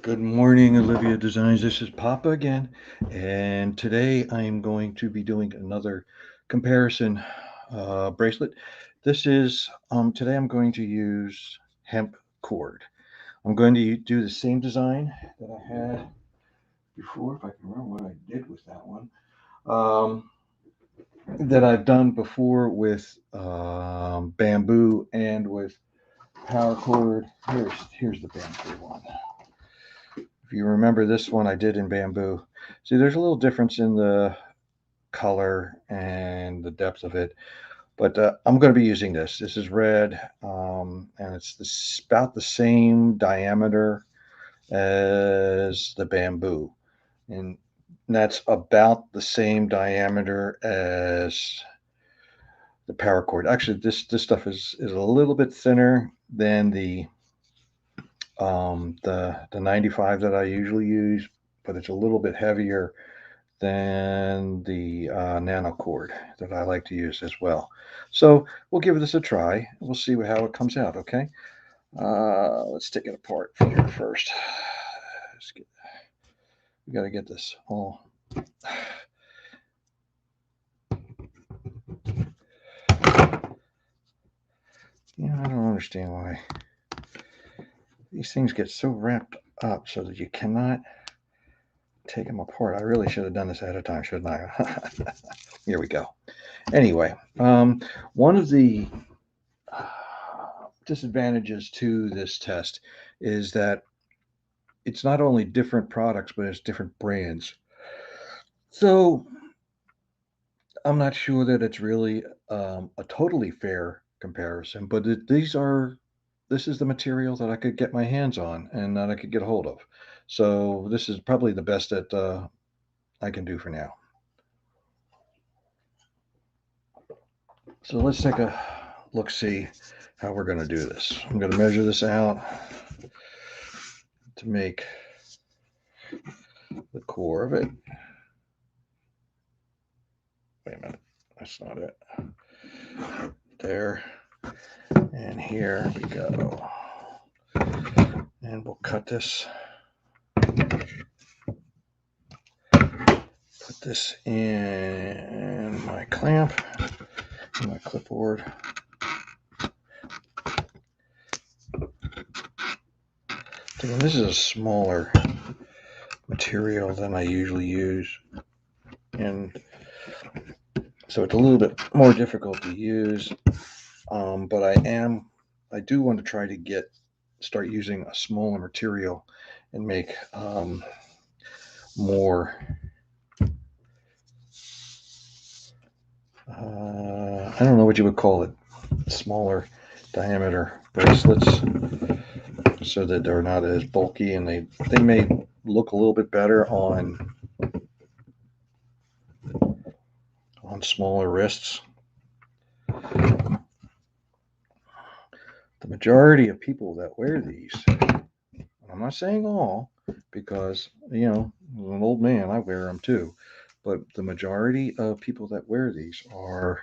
Good morning, Olivia Designs. This is Papa again, and today I'm going to be doing another comparison bracelet. This is today I'm going to use hemp cord. I'm going to do the same design that I had before, if I can remember what I did with that one. That I've done before with bamboo and with paracord. Here's the bamboo one. If you remember this one I did in bamboo, see there's a little difference in the color and the depth of it, but I'm going to be using this. This is red, and it's about the same diameter as the bamboo, and that's about the same diameter as the paracord. Actually, this stuff is a little bit thinner than the 95 that I usually use, but it's a little bit heavier than the nano cord that I like to use as well. So we'll give this a try. We'll see how it comes out. Okay. Let's take it apart here first. We got to get this all. I don't understand why these things get so wrapped up so that you cannot take them apart. I really should have done this ahead of time, shouldn't I? Here we go. Anyway, one of the disadvantages to this test is that it's not only different products, but it's different brands. So I'm not sure that it's really a totally fair comparison, but this is the material that I could get my hands on and that I could get a hold of. So this is probably the best that I can do for now. So let's take a look, see how we're going to do this. I'm going to measure this out to make the core of it. Wait a minute, that's not it. There, and here we go. And we'll cut this. Put this in my clamp, in my clipboard. Again, this is a smaller material than I usually use, and so it's a little bit more difficult to use. But I do want to try to start using a smaller material and make more. I don't know what you would call it, smaller diameter bracelets, so that they're not as bulky, and they may look a little bit better on smaller wrists. The majority of people that wear these, I'm not saying all, because as an old man, I wear them too, but the majority of people that wear these are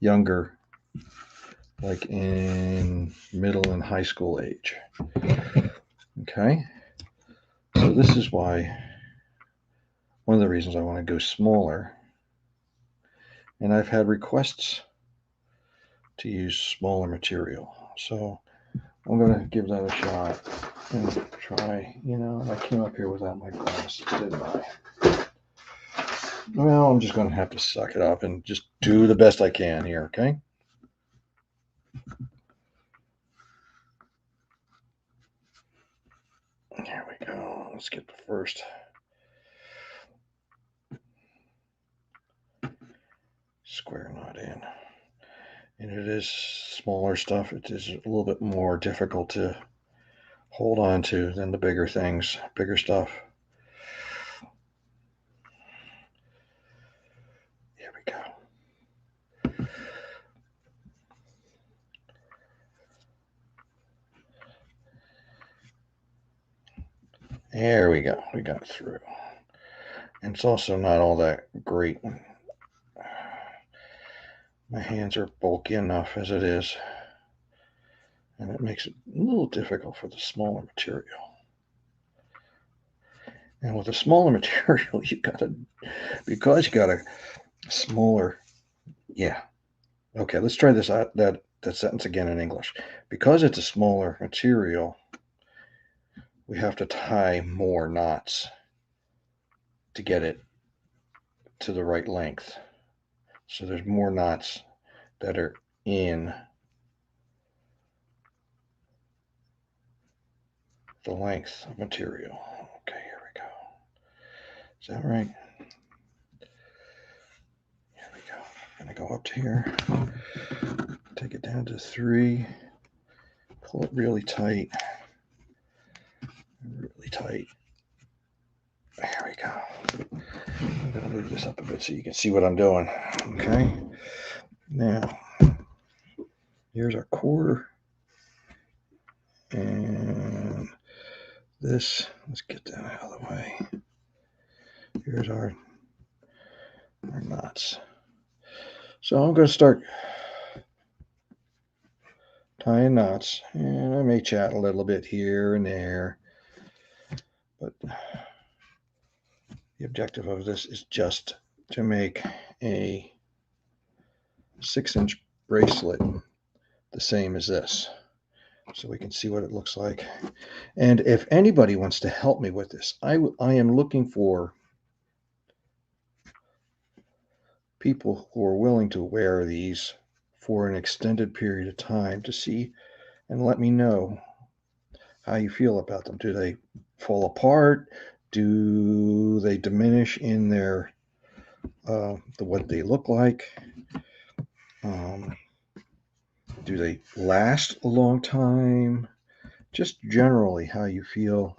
younger, like in middle and high school age. Okay, so this is why, one of the reasons I want to go smaller, and I've had requests to use smaller material, so I'm going to give that a shot and try. I came up here without my glasses, didn't I? Well, I'm just going to have to suck it up and just do the best I can here, okay? Here we go. Let's get the first square knot in. And it is smaller stuff. It is a little bit more difficult to hold on to than the bigger things, bigger stuff. Here we go. There we go. We got through. And it's also not all that great. My hands are bulky enough as it is. And it makes it a little difficult for the smaller material. And with a smaller material, because you got a smaller, yeah. Okay, let's try this out, that sentence again in English. Because it's a smaller material, we have to tie more knots to get it to the right length. So there's more knots that are in the length of material. Okay, here we go. Is that right? Here we go. I'm going to go up to here, take it down to 3, pull it really tight. Really tight. There we go. I'm going to move this up a bit so you can see what I'm doing. Okay. Now, here's our core. And this, let's get that out of the way. Here's our knots. So I'm going to start tying knots. And I may chat a little bit here and there. But the objective of this is just to make a 6-inch bracelet the same as this, so we can see what it looks like. And if anybody wants to help me with this, I am looking for people who are willing to wear these for an extended period of time to see and let me know how you feel about them. Do they fall apart? Do they diminish in their what they look like? Do they last a long time? Just generally how you feel.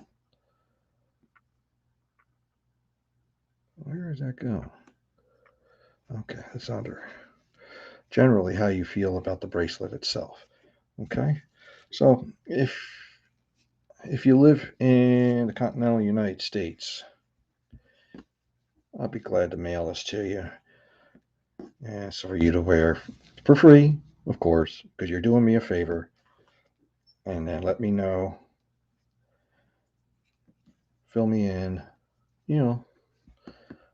Where does that go? Okay, it's under. Generally how you feel about the bracelet itself. Okay, so if you live in the continental United States, I'll be glad to mail this to you. And it's for you to wear for free, of course, because you're doing me a favor. And then let me know, fill me in,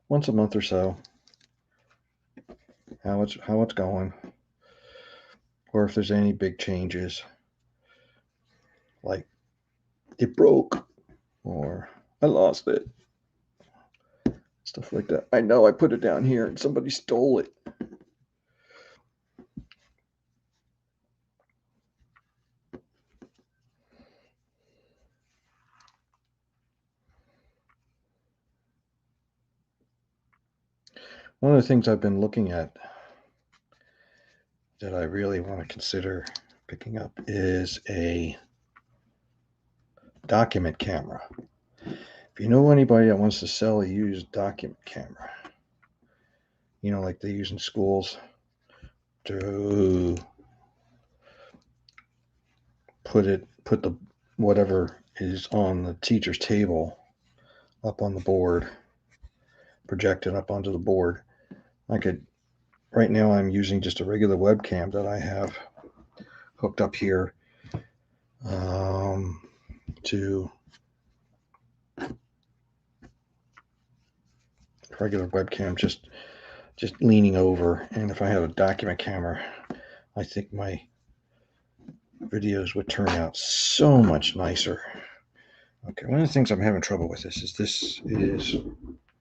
once a month or so, how it's going, or if there's any big changes, like it broke or I lost it, stuff like that. I know I put it down here and somebody stole it. One of the things I've been looking at that I really want to consider picking up is a document camera. If you know anybody that wants to sell a used document camera, like they use in schools to put the whatever is on the teacher's table up on the board, projected up onto the board. Right now I'm using just a regular webcam that I have hooked up here to regular webcam, just leaning over. And if I had a document camera, I think my videos would turn out so much nicer. Okay, one of the things I'm having trouble with this is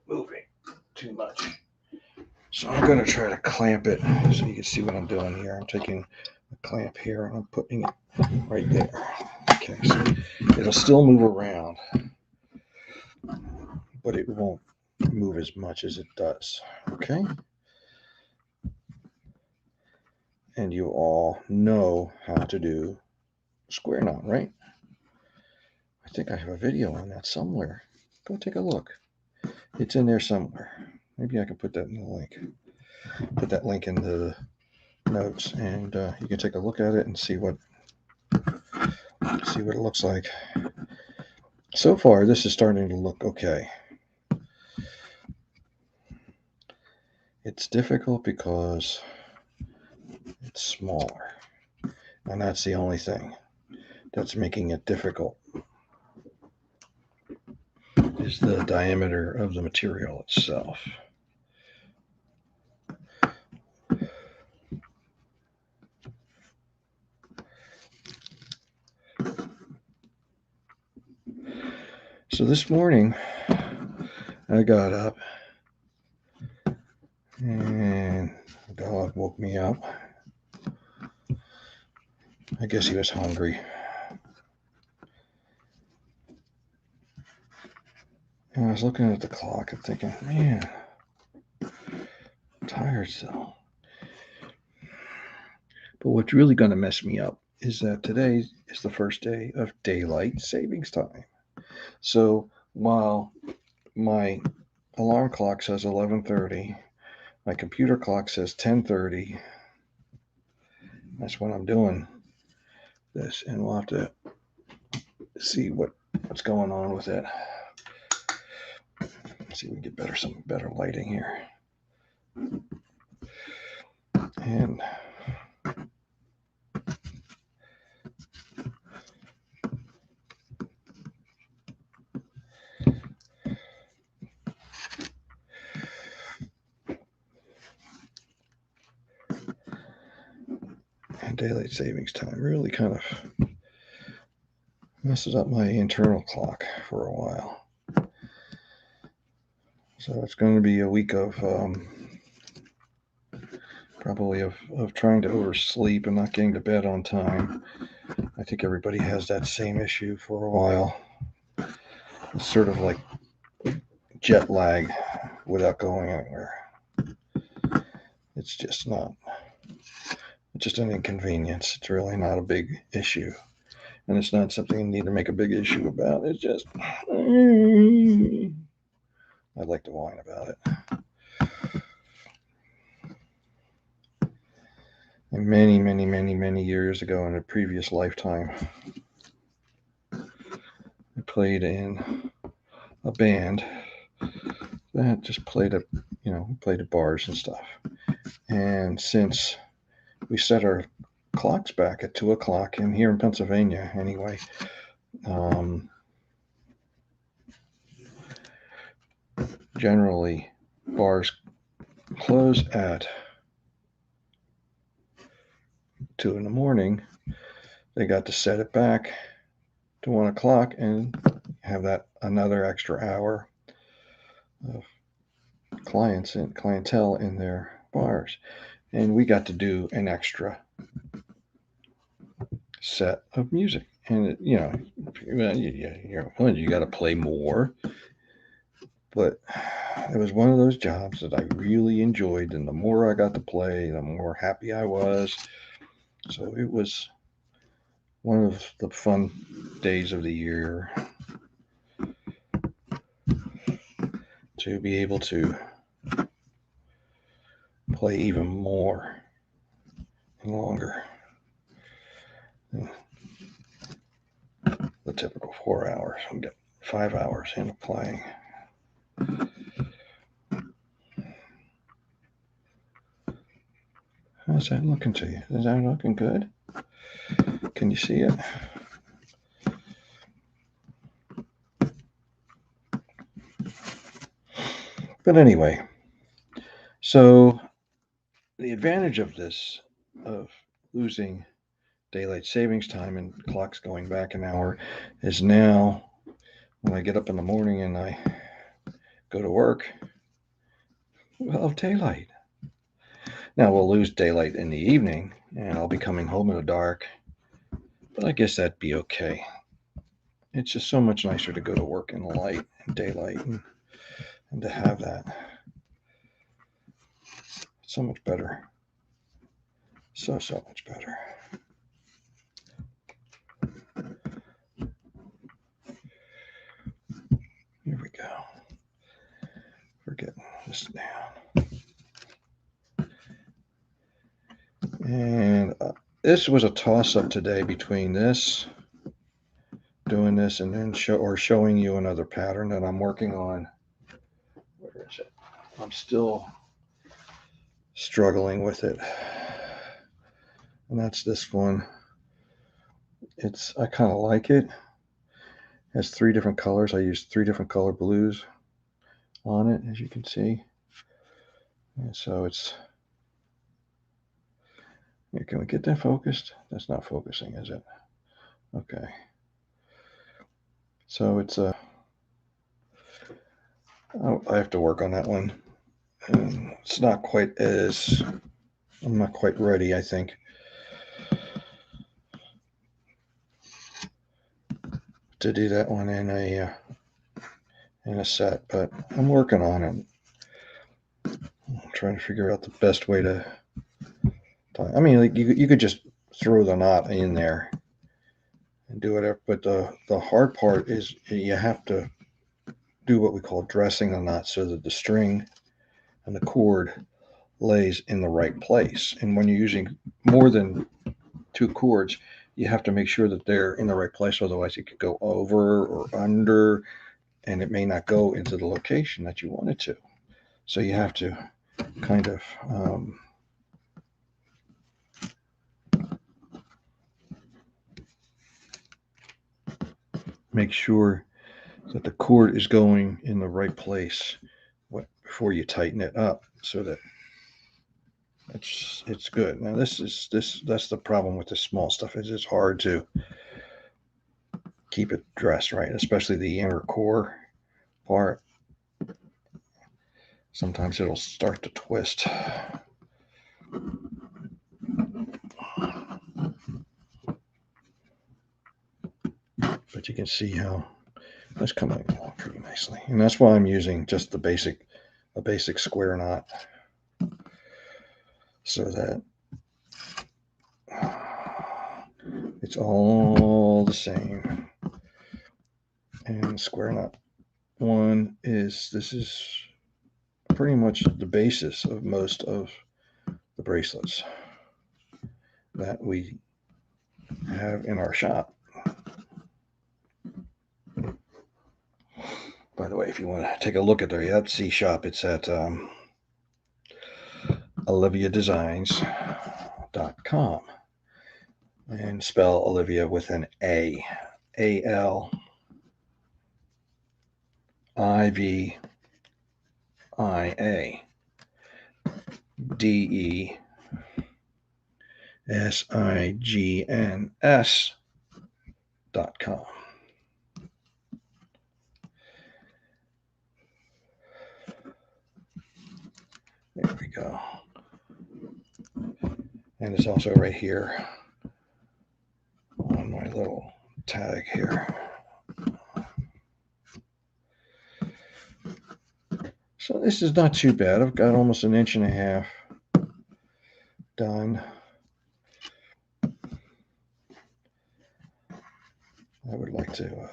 moving too much. So I'm going to try to clamp it so you can see what I'm doing here. I'm taking a clamp here and I'm putting it right there. Okay, so it'll still move around, but it won't move as much as it does. Okay? And you all know how to do square knot, right? I think I have a video on that somewhere. Go take a look. It's in there somewhere. Maybe I can put that in the link. Put that link in the notes, and you can take a look at it and see what it looks like. So far, this is starting to look okay. It's difficult because it's smaller, and that's the only thing. that's making it difficult is the diameter of the material itself. So this morning, I got up and the dog woke me up. I guess he was hungry. And I was looking at the clock and thinking, man, I'm tired still. But what's really going to mess me up is that today is the first day of daylight savings time. So while my alarm clock says 11:30, my computer clock says 10:30. That's when I'm doing this, and we'll have to see what's going on with it. Let's see if we can get some better lighting here. And daylight savings time really kind of messes up my internal clock for a while. So it's going to be a week of probably of trying to oversleep and not getting to bed on time. I think everybody has that same issue for a while. It's sort of like jet lag without going anywhere. It's just an inconvenience. It's really not a big issue. And it's not something you need to make a big issue about. It's just, I'd like to whine about it. And many, many, many, many years ago in a previous lifetime, I played in a band that just played at bars and stuff. And since we set our clocks back at 2 o'clock, and here in Pennsylvania anyway, generally bars close at 2 in the morning. They got to set it back to 1 o'clock and have that another extra hour of clients and clientele in their bars. And we got to do an extra set of music. And, you got to play more. But it was one of those jobs that I really enjoyed. And the more I got to play, the more happy I was. So it was one of the fun days of the year to be able to play even more and longer than the typical 4 hours. We get 5 hours into playing. How's that looking to you? Is that looking good? Can you see it? But anyway, so the advantage of this, of losing daylight savings time and clocks going back an hour, is now when I get up in the morning and I go to work, we'll have daylight. Now we'll lose daylight in the evening and I'll be coming home in the dark, but I guess that'd be okay. It's just so much nicer to go to work in the light and daylight and to have that. It's so much better. So much better. Here we go. We're getting this down. And this was a toss-up today between doing this, and then showing you another pattern that I'm working on. Where is it? I'm still struggling with it. And that's this one. I kind of like it. It has 3 different colors. I used 3 different color blues on it, as you can see. And so it's, here, can we get that focused? That's not focusing, is it? Okay. So it's a, oh, I have to work on that one. And it's not quite as, I'm not quite ready, I think, to do that one in a set, but I'm working on it. I'm trying to figure out the best way to tie. I mean, like you could just throw the knot in there and do whatever, but the hard part is you have to do what we call dressing the knot so that the string and the cord lays in the right place. And when you're using more than 2 cords, you have to make sure that they're in the right place, otherwise it could go over or under and it may not go into the location that you want it to. So you have to kind of make sure that the cord is going in the right place before you tighten it up, so that it's good. Now that's the problem with the small stuff, is it's hard to keep it dressed right, especially the inner core part. Sometimes it'll start to twist. But you can see how that's coming along pretty nicely. And that's why I'm using just a basic square knot, so that it's all the same. And square knot 1 this is pretty much the basis of most of the bracelets that we have in our shop. By the way, if you want to take a look at their Etsy shop, it's at oliviadesigns.com, and spell Olivia with an A, ALIVIA DESIGNS.com. There we go. And it's also right here on my little tag here. So this is not too bad. I've got almost 1.5 inches done. I would like to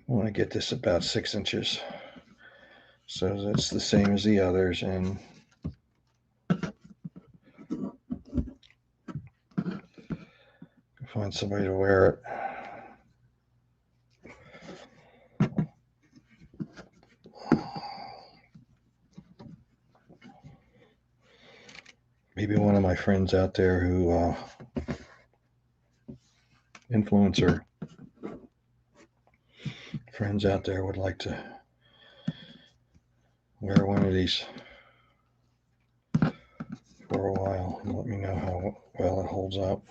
want to get this about 6 inches, so that's the same as the others, and find somebody to wear it. Maybe one of my friends out there who influencer friends out there would like to wear one of these for a while, and let me know how well it holds up.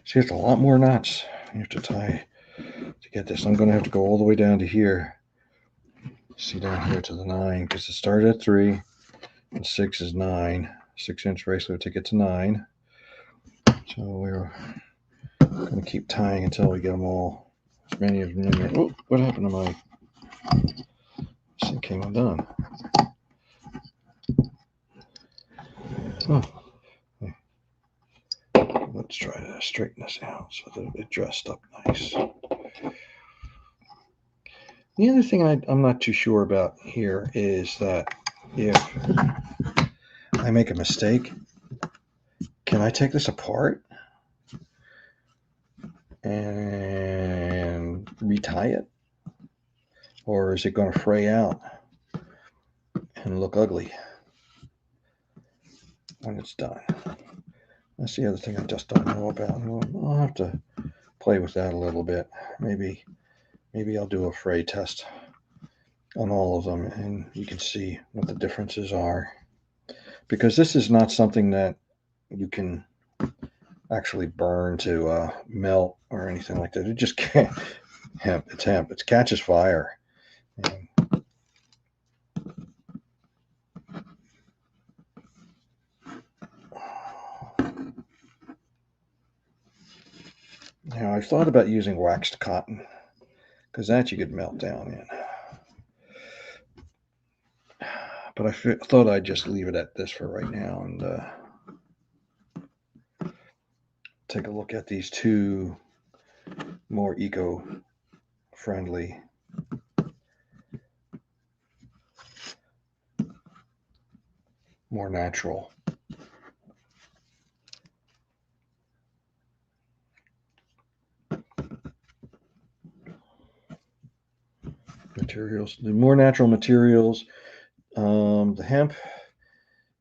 See, it's a lot more knots you have to tie to get this. I'm going to have to go all the way down to here. See, down here to the 9, because it started at 3 and 6 is 9. 6-inch bracelet to get to 9. So we're going to keep tying until we get them all, as many of them in there. Oh, what happened to my, this thing came undone. Oh. Let's try to straighten this out so that it dressed up nice. The other thing I'm not too sure about here is that if I make a mistake, can I take this apart and retie it? Or is it going to fray out and look ugly when it's done? That's the other thing I just don't know about. I'll have to play with that a little bit. Maybe I'll do a fray test on all of them and you can see what the differences are. Because this is not something that you can actually burn to melt or anything like that. It just can't. Hemp. It's hemp. It catches fire. And now I've thought about using waxed cotton because that you could melt down in. But I thought I'd just leave it at this for right now and take a look at these two more eco-friendly more natural materials. The more natural materials, the hemp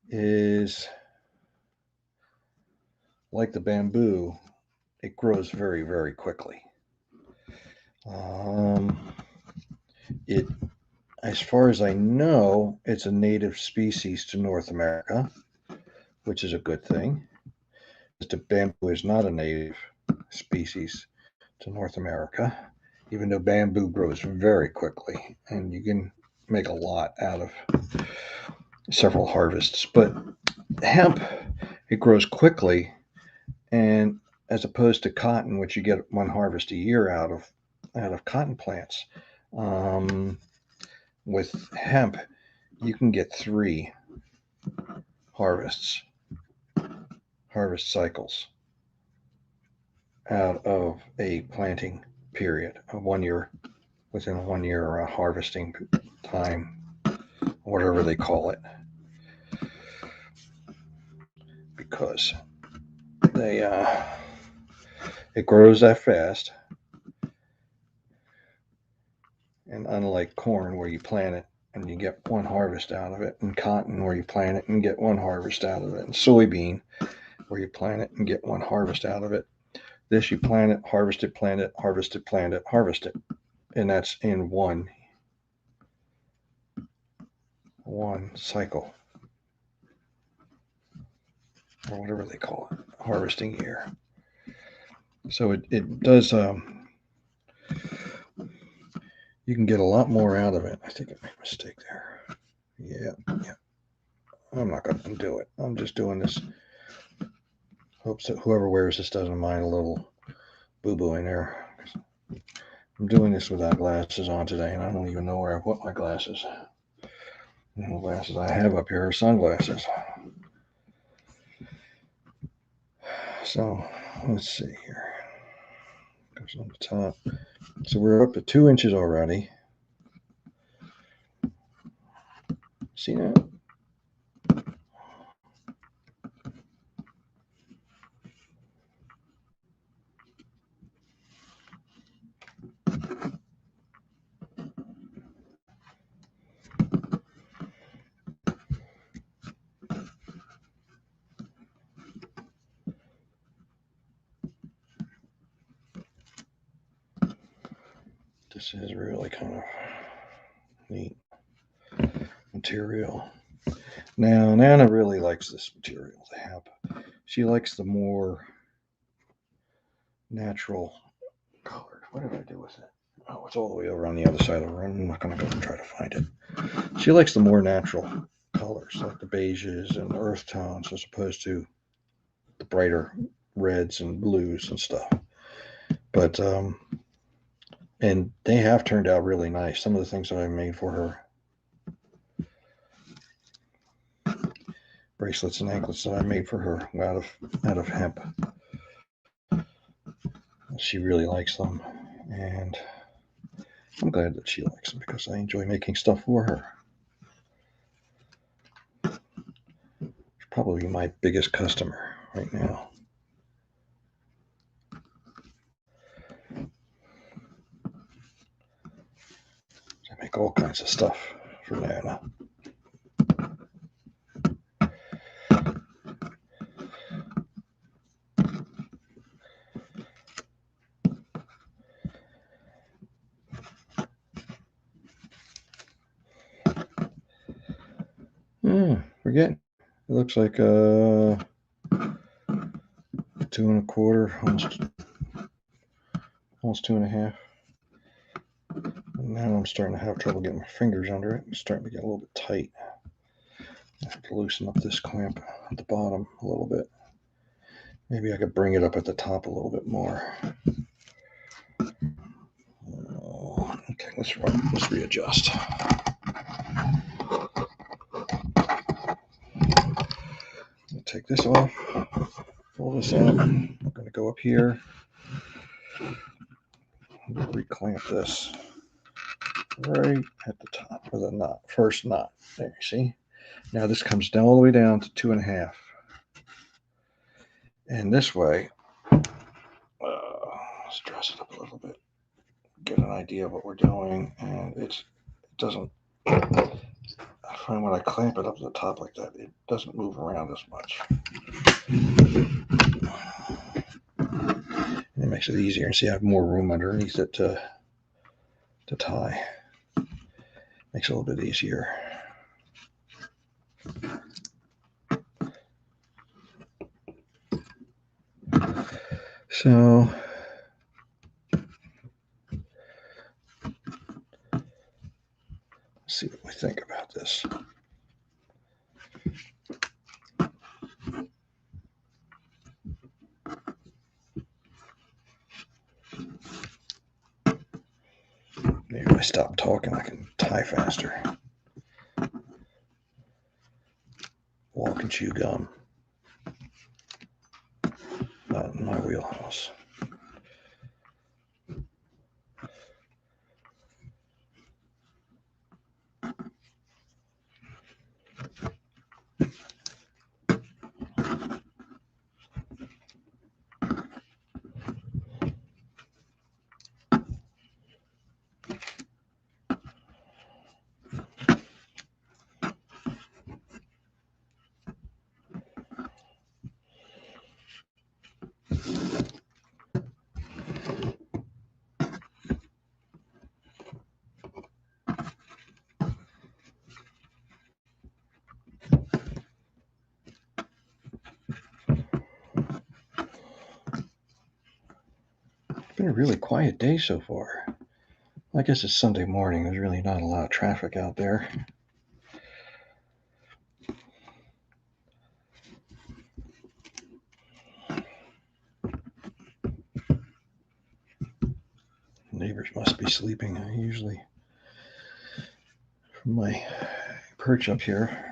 is like the bamboo. It grows very, very quickly. It, as far as I know, it's a native species to North America, which is a good thing. The bamboo is not a native species to North America, even though bamboo grows very quickly and you can make a lot out of several harvests. But hemp, it grows quickly, and as opposed to cotton, which you get one harvest a year out of cotton plants, with hemp, you can get 3 harvest cycles out of a planting period of 1 year, within a 1 year harvesting time, whatever they call it, because it grows that fast. And unlike corn, where you plant it and you get one harvest out of it, and cotton, where you plant it and get one harvest out of it, and soybean, where you plant it and get one harvest out of it, this you plant it, harvest it, plant it, harvest it, plant it, harvest it, and that's in one cycle, or whatever they call it, harvesting year. So it does. You can get a lot more out of it. I think I made a mistake there. Yeah. I'm not going to undo it. I'm just doing this. Hope that whoever wears this doesn't mind a little boo-boo in there. I'm doing this without glasses on today, and I don't even know where I put my glasses. The only glasses I have up here are sunglasses. So let's see here. Goes on the top. So we're up to 2 inches already. See that? This is really kind of neat material. Now, Nana really likes this material, the hemp. She likes the more natural color. What did I do with it? Oh, it's all the way over on the other side of the room. I'm not going to go and try to find it. She likes the more natural colors, like the beiges and earth tones, as opposed to the brighter reds and blues and stuff. But and they have turned out really nice. Some of the things that I made for her, bracelets and anklets that I made for her out of hemp. She really likes them, and I'm glad that she likes them because I enjoy making stuff for her. probably my biggest customer right now. I make all kinds of stuff from there now. Forget. It looks like 2.25, almost 2.5. And now I'm starting to have trouble getting my fingers under it. It's starting to get a little bit tight. I have to loosen up this clamp at the bottom a little bit. Maybe I could bring it up at the top a little bit more. Okay, let's readjust. I'll take this off, pull this out. I'm going to go up here. I'm going to reclamp this right at the top of the knot, first knot. There, you see? Now this comes all the way down to 2.5. And this way, let's dress it up a little bit, get an idea of what we're doing. And it doesn't, I find when I clamp it up to the top like that, it doesn't move around as much. And it makes it easier. And see, I have more room underneath it to tie. Makes it a little bit easier. So let's see what we think about this. Maybe if I stop talking, I can tie faster. Walk and chew gum. Not in my wheelhouse. Been a really quiet day so far. I guess it's Sunday morning. There's really not a lot of traffic out there. Neighbors must be sleeping. I usually, from my perch up here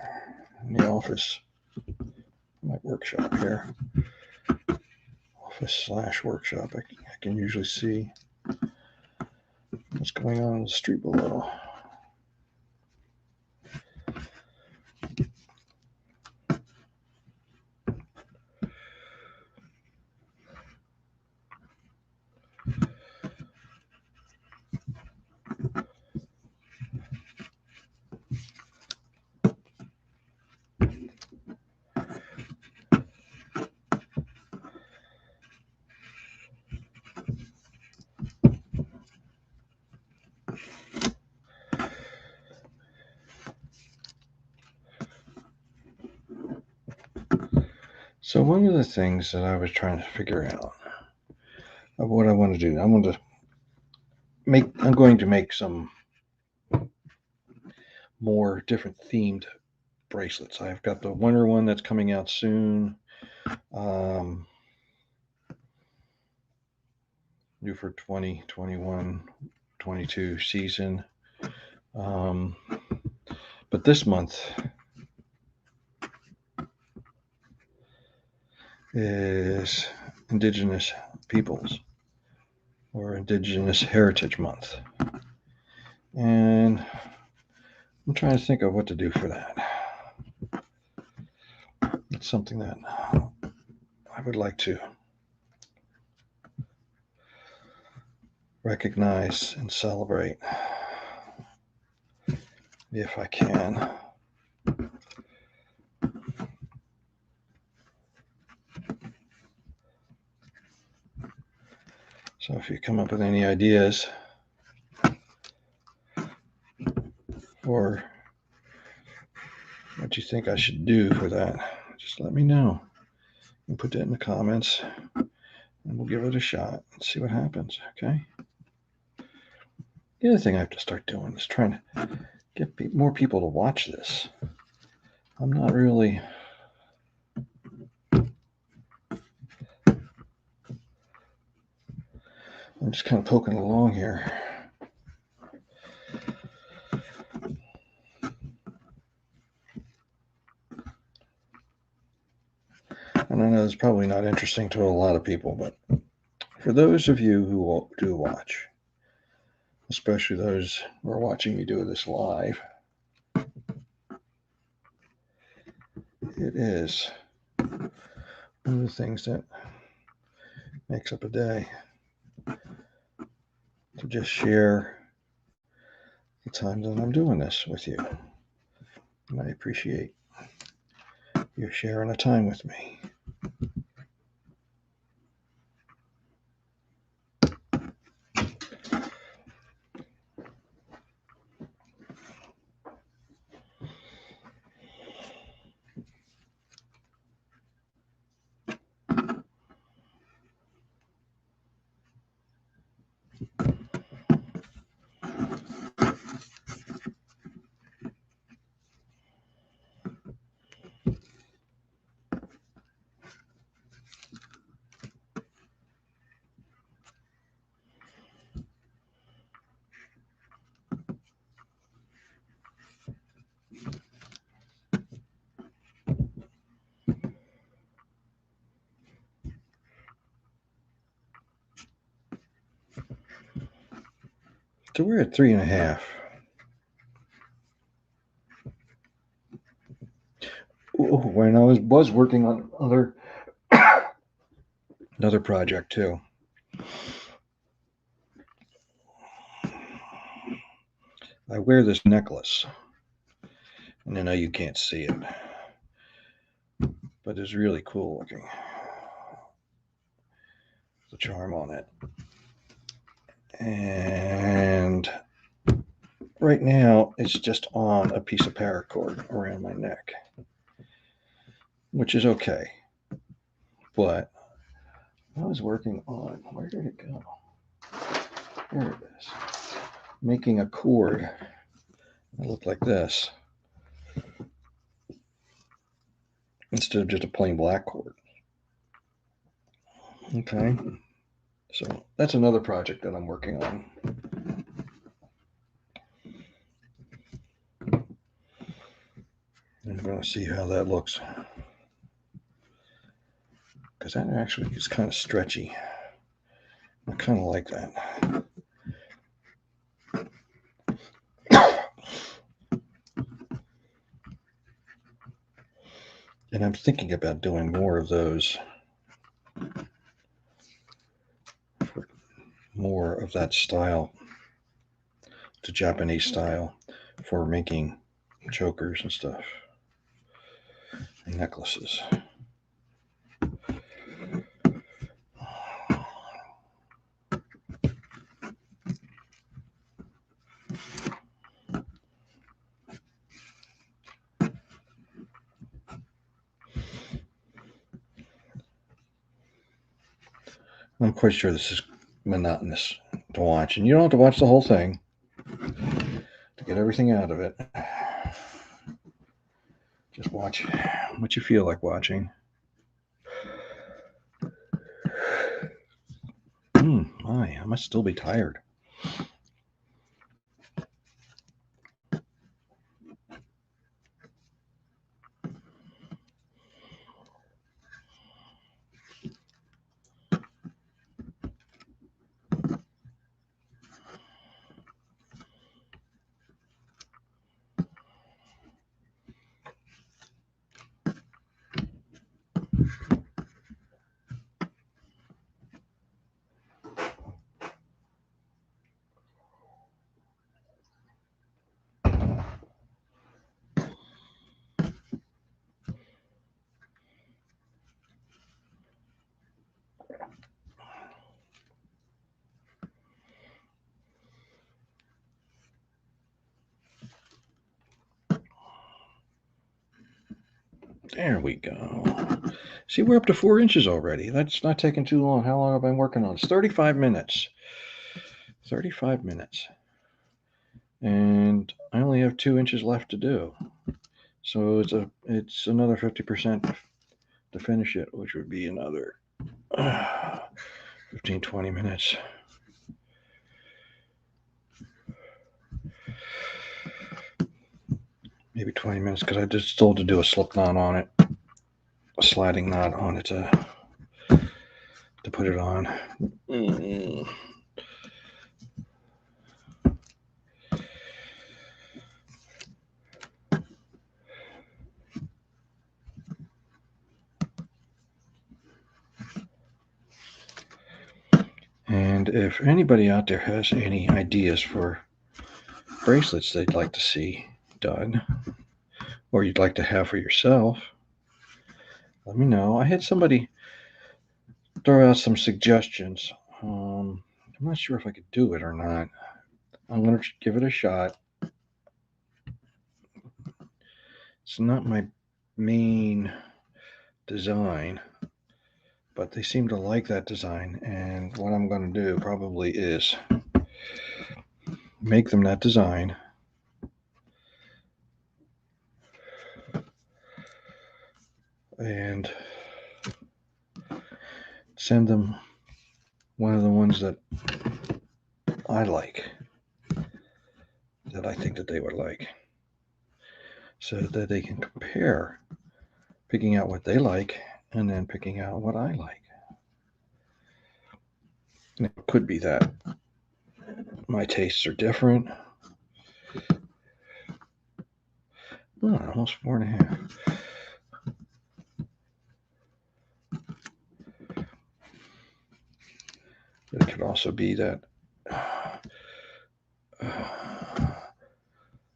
in the office, my workshop here, office/workshop, I can usually see what's going on in the street below. So one of the things that I was trying to figure out of what I want to do, I'm going to make some more different themed bracelets. I've got the winter one that's coming out soon. New for 2021-22 season. But this month is Indigenous Peoples or Indigenous Heritage Month. And I'm trying to think of what to do for that. It's something that I would like to recognize and celebrate if I can. So if you come up with any ideas or what you think I should do for that, just let me know and put that in the comments, and we'll give it a shot and see what happens. Okay. The other thing I have to start doing is trying to get more people to watch this. I'm not really. I'm just kind of poking along here. And I know it's probably not interesting to a lot of people, but for those of you who do watch, especially those who are watching me do this live, it is one of the things that makes up a day to just share the time that I'm doing this with you. And I appreciate you sharing a time with me. So we're at 3.5. When I was working on another project too. I wear this necklace, and I know you can't see it, but it's really cool looking. The charm on it. And right now it's just on a piece of paracord around my neck, which is okay. But I was working on, where did it go? There it is. Making a cord that looked like this instead of just a plain black cord. Okay. So that's another project that I'm working on. I'm going to see how that looks, because that actually is kind of stretchy. I kind of like that. And I'm thinking about doing more of those, more of that style, the Japanese style, for making chokers and stuff and necklaces. I'm quite sure this is monotonous to watch, and you don't have to watch the whole thing to get everything out of it. Just watch what you feel like watching. I must still be tired. There we go. See, we're up to 4 inches already. That's not taking too long. How long have I been working on this? 35 minutes. 35 minutes. And I only have 2 inches left to do. So it's another 50% to finish it, which would be another 15, 20 minutes. Maybe 20 minutes, because I just still have to do a slip knot on it, a sliding knot on it to put it on. And if anybody out there has any ideas for bracelets they'd like to see done, or you'd like to have for yourself, let me know. I had somebody throw out some suggestions. I'm not sure if I could do it or not. I'm going to give it a shot. It's not my main design, but they seem to like that design. And what I'm going to do probably is make them that design. And send them one of the ones that I like, that I think that they would like, so that they can compare, picking out what they like and then picking out what I like. And it could be that my tastes are different. Almost 4.5. But it could also be that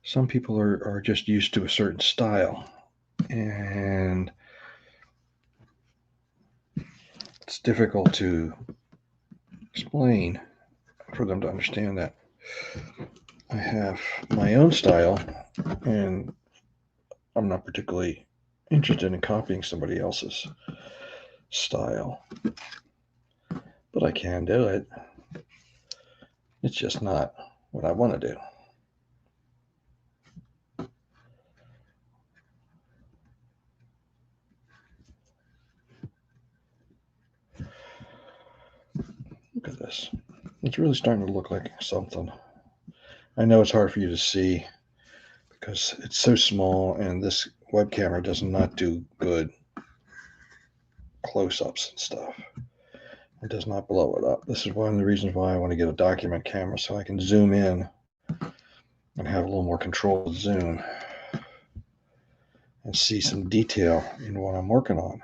some people are just used to a certain style, and it's difficult to explain for them to understand that I have my own style, and I'm not particularly interested in copying somebody else's style. But I can do it. It's just not what I want to do. Look at this. It's really starting to look like something. I know it's hard for you to see because it's so small, and this web camera does not do good close-ups and stuff. It does not blow it up. This is one of the reasons why I want to get a document camera, so I can zoom in and have a little more control of zoom and see some detail in what I'm working on.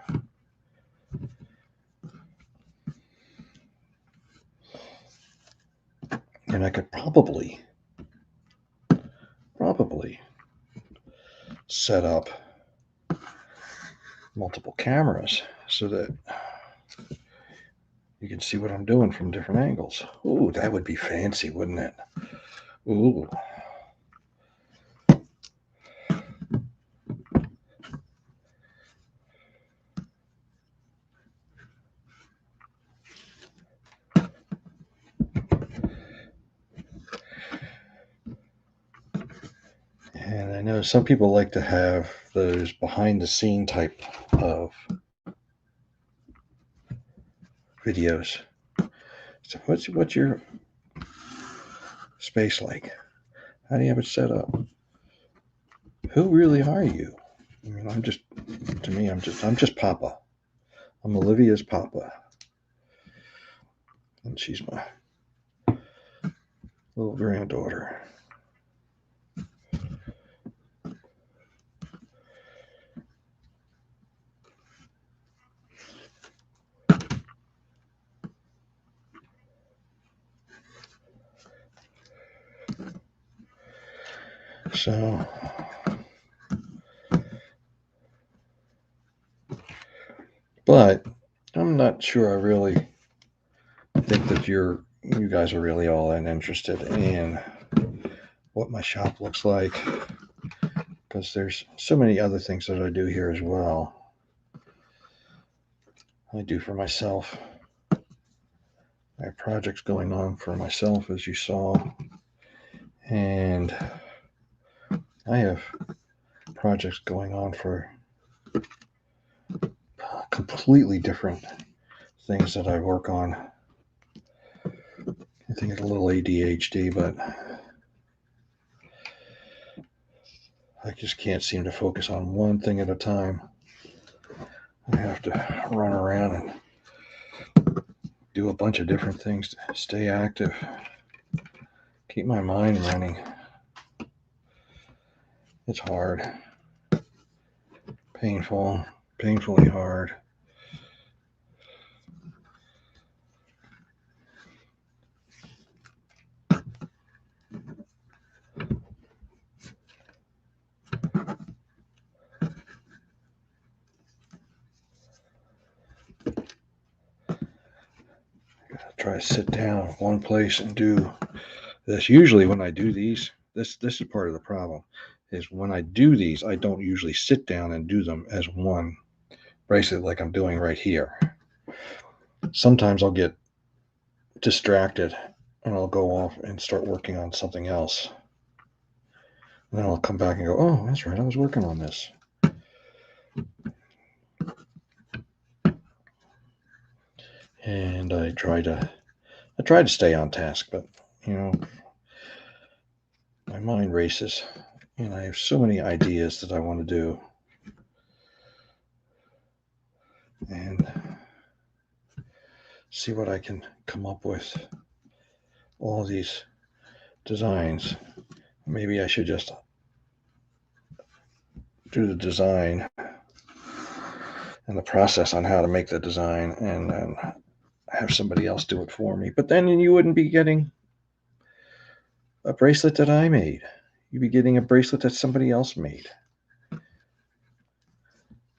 And I could probably set up multiple cameras so that you can see what I'm doing from different angles. Ooh, that would be fancy, wouldn't it? Ooh. And I know some people like to have those behind the scene type of videos. So what's your space like? How do you have it set up? Who really are you? I mean, I'm just Papa. I'm Olivia's Papa. And she's my little granddaughter. So, but I'm not sure I really think that you guys are really all that interested in what my shop looks like, because there's so many other things that I do here as well. I do for myself. I have projects going on for myself, as you saw, and I have projects going on for completely different things that I work on. I think it's a little ADHD, but I just can't seem to focus on one thing at a time. I have to run around and do a bunch of different things to stay active, keep my mind running. It's hard, painfully hard. Try to sit down in one place and do this. Usually when I do these, this is part of the problem, is when I do these, I don't usually sit down and do them as one bracelet like I'm doing right here. Sometimes I'll get distracted and I'll go off and start working on something else. And then I'll come back and go, oh, that's right, I was working on this. And I try to stay on task, but my mind races and I have so many ideas that I want to do. And see what I can come up with. All these designs. Maybe I should just do the design and the process on how to make the design and then have somebody else do it for me. But then you wouldn't be getting a bracelet that I made. You'd be getting a bracelet that somebody else made.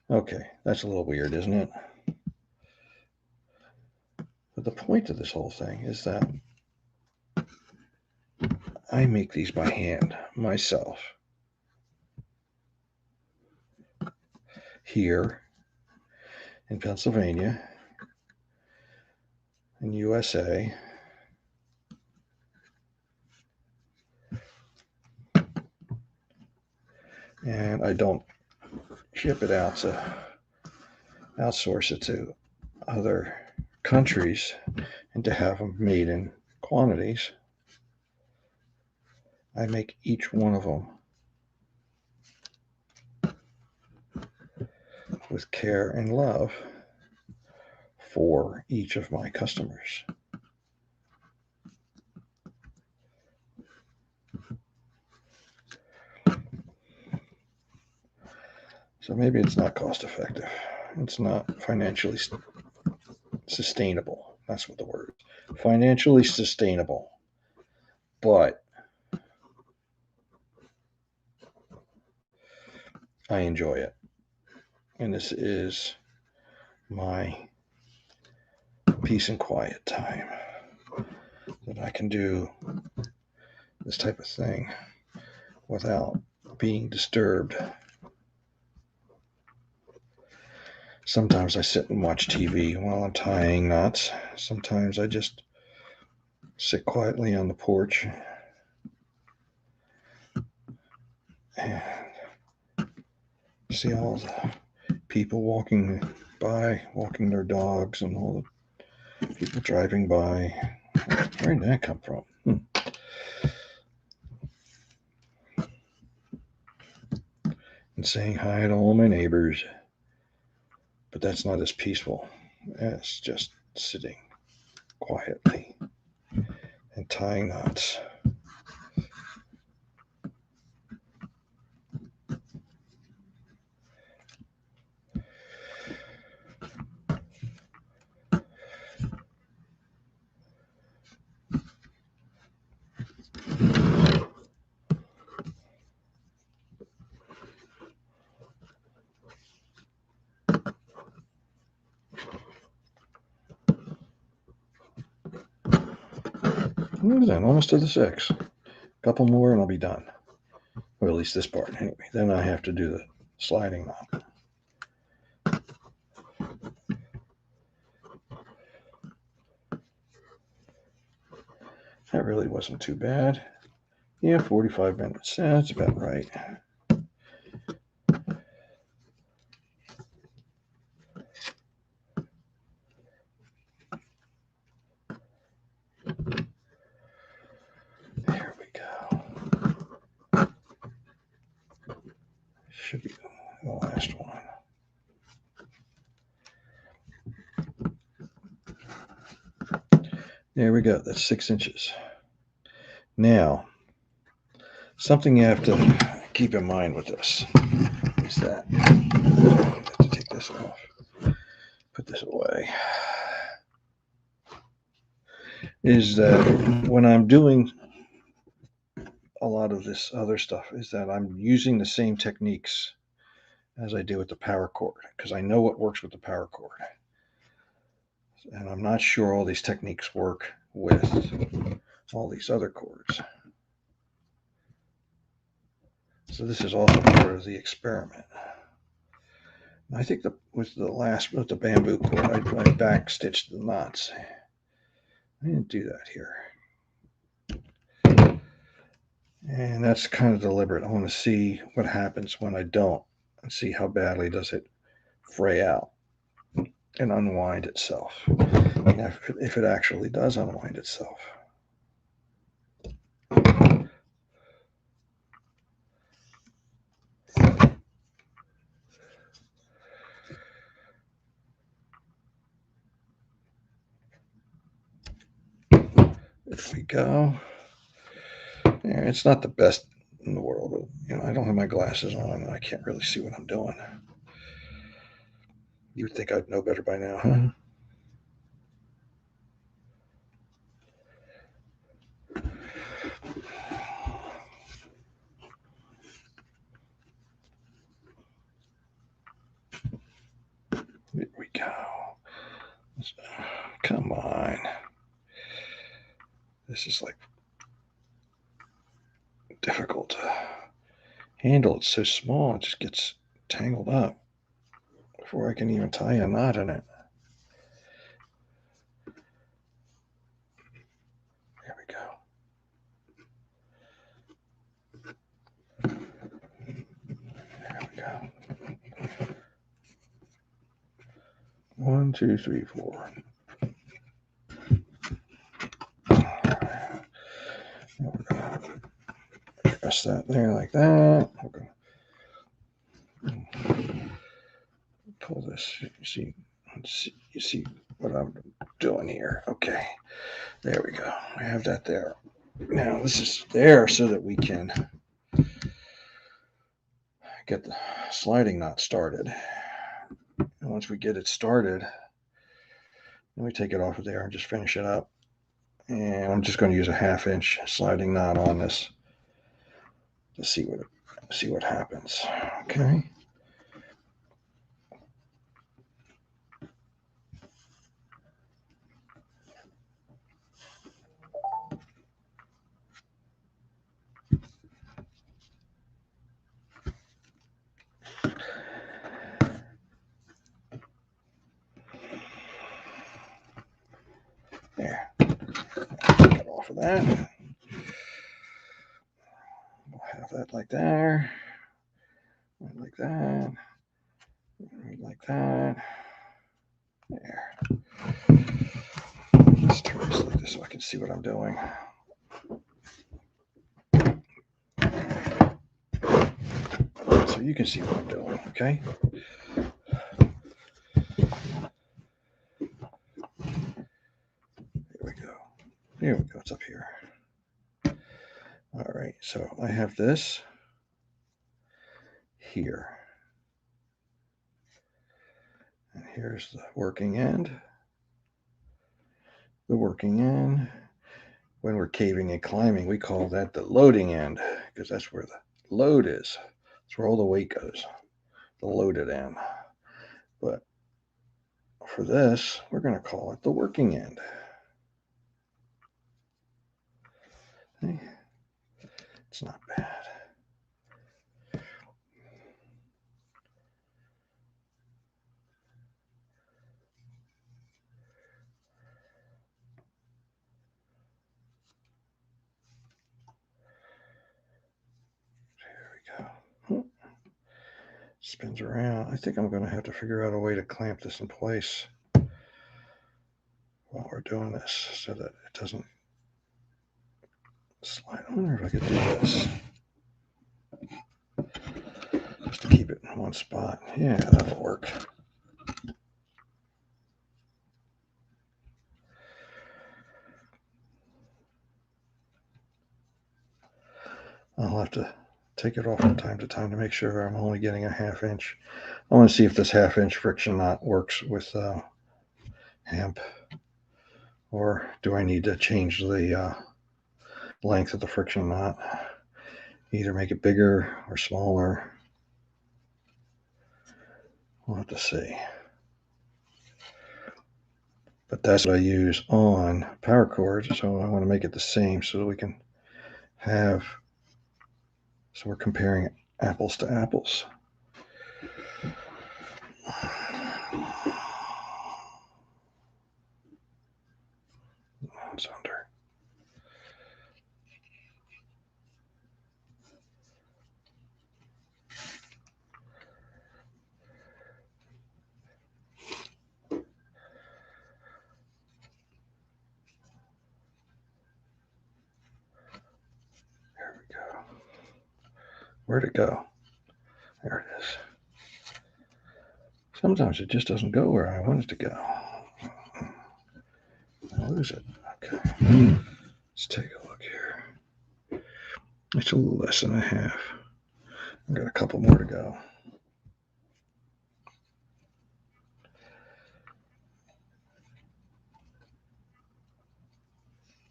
Okay, that's a little weird, isn't it? But the point of this whole thing is that I make these by hand myself. Here in Pennsylvania, in USA. And I don't ship it out to outsource it to other countries and to have them made in quantities. I make each one of them with care and love for each of my customers. So maybe it's not cost effective. It's not financially sustainable. That's what the word is. Financially sustainable. But I enjoy it. And this is my peace and quiet time that I can do this type of thing without being disturbed. Sometimes I sit and watch TV while I'm tying knots. Sometimes I just sit quietly on the porch and see all the people walking by, walking their dogs, and all the people driving by. Where did that come from? And saying hi to all my neighbors. But that's not as peaceful as just sitting quietly and tying knots. Look at that, almost to the 6. A couple more and I'll be done. Well, at least this part. Anyway, then I have to do the sliding knot. That really wasn't too bad. Yeah, 45 minutes. That's about right. There we go. Should be the last one. There we go. That's 6 inches. Now, something you have to keep in mind with this is that I have to take this off, put this away, is that when I'm doing a lot of this other stuff, is that I'm using the same techniques as I do with the paracord, because I know what works with the paracord. And I'm not sure all these techniques work with all these other cords. So this is also part of the experiment. I think with the bamboo cord, I back stitched the knots. I didn't do that here. And that's kind of deliberate. I want to see what happens when I don't, and see how badly does it fray out and unwind itself. And if it actually does unwind itself. There we go. Yeah, it's not the best in the world. I don't have my glasses on and I can't really see what I'm doing. You would think I'd know better by now, huh? There we go. Come on. This is like difficult to handle. It's so small, it just gets tangled up before I can even tie a knot in it. There we go. There we go. 1, 2, 3, 4. Press that there like that. Okay. Pull this. You see what I'm doing here. Okay. There we go. I have that there. Now this is there so that we can get the sliding knot started. And once we get it started, then we take it off of there and just finish it up. And I'm just going to use a 1/2 inch sliding knot on this to see what happens. Okay. There. Get off of that. We'll have that like there. Like that. Like that. There. Let's turn this like this so I can see what I'm doing. So you can see what I'm doing, okay? Here we go. It's up here. All right. So I have this here. And here's the working end. The working end. When we're caving and climbing, we call that the loading end because that's where the load is. That's where all the weight goes. The loaded end. But for this, we're going to call it the working end. Okay. It's not bad. spins around. I think I'm going to have to figure out a way to clamp this in place while we're doing this so that it doesn't slide. I wonder if I could do this just to keep it in one spot. Yeah, that'll work. I'll have to take it off from time to time to make sure I'm only getting a 1/2 inch. I want to see if this 1/2 inch friction knot works with hemp, or do I need to change the length of the friction knot? Either make it bigger or smaller. We'll have to see. But that's what I use on paracord, so I want to make it the same so that we can have, so we're comparing apples to apples. It's under. There we go. Where'd it go? There it is. Sometimes it just doesn't go where I want it to go. I lose it. Okay. Let's take a look here. It's a little less than a 1/2. I've got a couple more to go.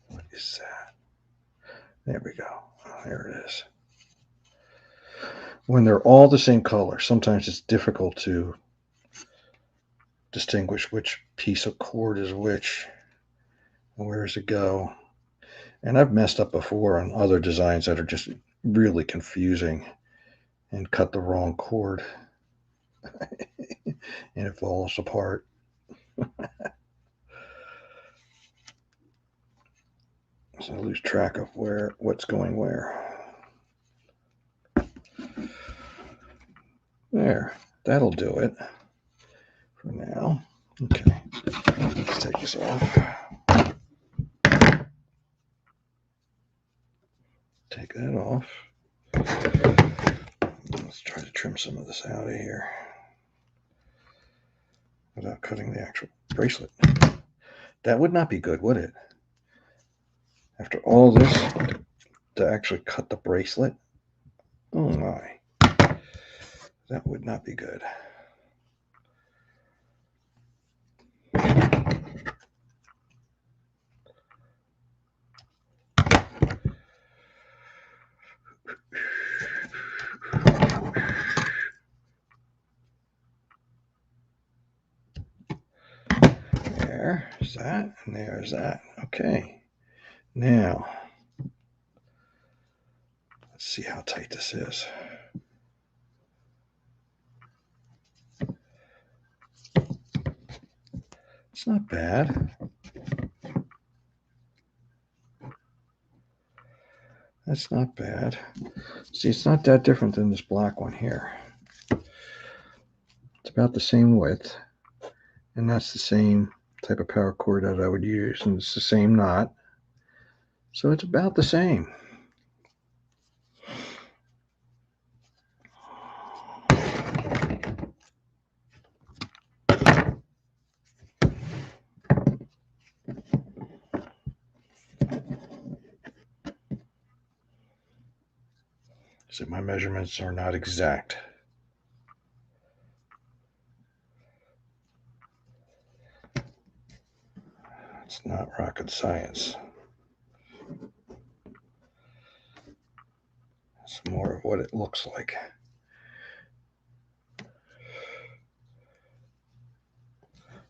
What is that? There we go. Oh, there it is. When they're all the same color, sometimes it's difficult to distinguish which piece of cord is which and where does it go. And I've messed up before on other designs that are just really confusing and cut the wrong cord and it falls apart. So I lose track of what's going where. There, that'll do it for now. Okay, let's take this off. Take that off. Let's try to trim some of this out of here without cutting the actual bracelet. That would not be good, would it? After all this, to actually cut the bracelet? Oh my. That would not be good. There's that, and there's that. Okay. Now, let's see how tight this is. It's not bad. That's not bad. See, it's not that different than this black one here. It's about the same width, and that's the same type of paracord that I would use, and it's the same knot. So it's about the same. So my measurements are not exact. It's not rocket science. It's more of what it looks like.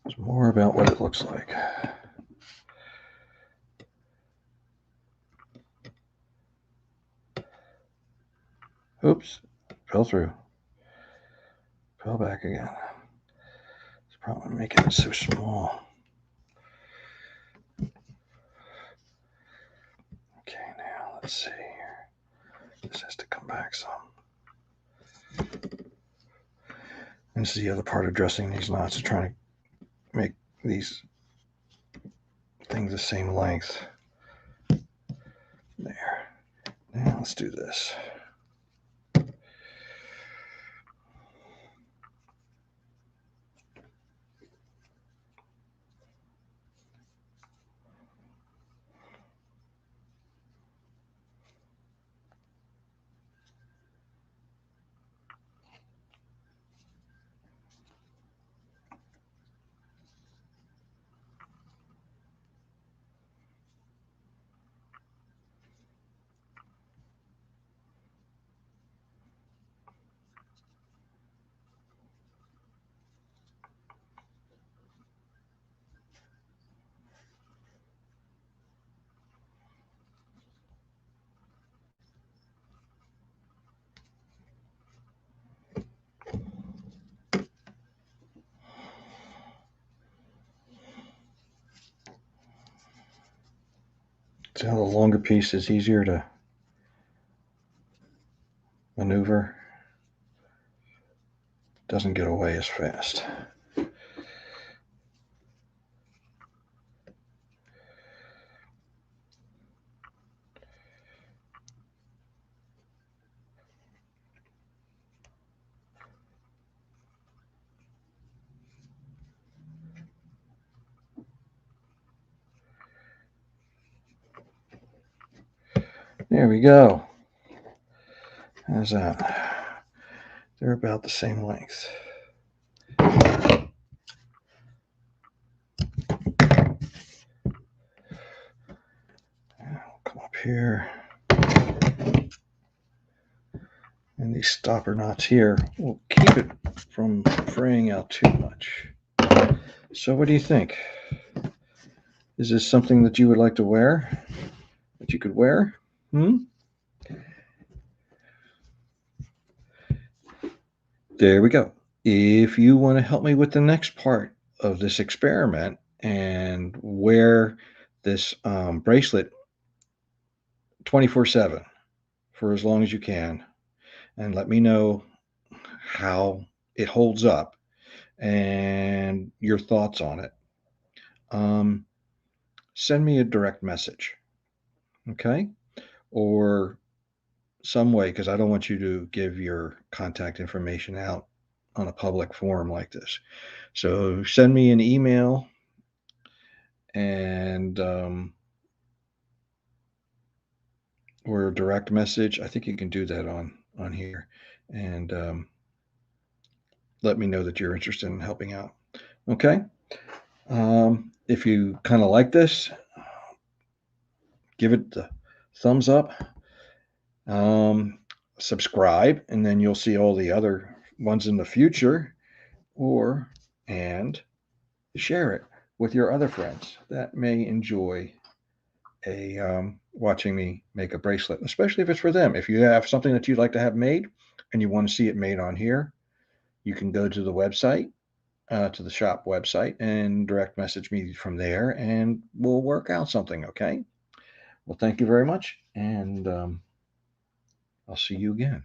It's more about what it looks like. Oops, fell through. Fell back again. It's probably making it so small. Okay, now let's see here. This has to come back some. And this is the other part of dressing these knots, is trying to make these things the same length. There. Now let's do this. See how the longer piece is easier to maneuver? Doesn't get away as fast. There we go. How's that? They're about the same length. I'll come up here. And these stopper knots here will keep it from fraying out too much. So what do you think? Is this something that you would like to wear? That you could wear? There we go. If you want to help me with the next part of this experiment and wear this bracelet 24/7 for as long as you can, and let me know how it holds up and your thoughts on it, send me a direct message, okay? Or some way, because I don't want you to give your contact information out on a public forum like this. So send me an email and or a direct message. I think you can do that on here, and let me know that you're interested in helping out. Okay. If you kind of like this, give it the thumbs up. Subscribe, and then you'll see all the other ones in the future, and share it with your other friends that may enjoy watching me make a bracelet, especially if it's for them. If you have something that you'd like to have made and you want to see it made on here, you can go to the website, to the shop website, and direct message me from there, and we'll work out something. Okay. Well, thank you very much, and I'll see you again.